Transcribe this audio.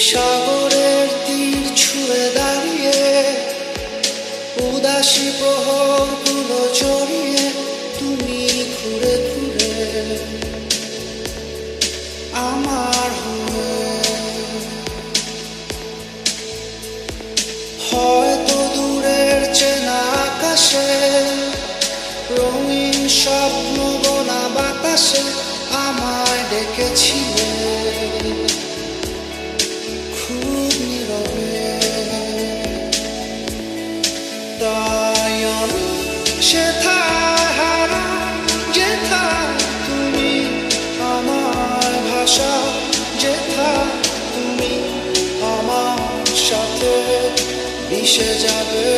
সাগরের তীর ছুঁয়ে দাঁড়িয়ে উদাসী প্রহরগুলো জড়িয়ে তুমি ঘুরে ঘুরে আমার হয়ে হয়তো দূরের চেনা আকাশে রঙিন স্বপ্ন গোনা বাতাসে আমায় ডেকেছিলে খুব নীরবে। তাই আমি সেথায় হারা যেথায় তুমি আমার ভাষা, যেথায় তুমি আমার সাথে মিশে যাবে।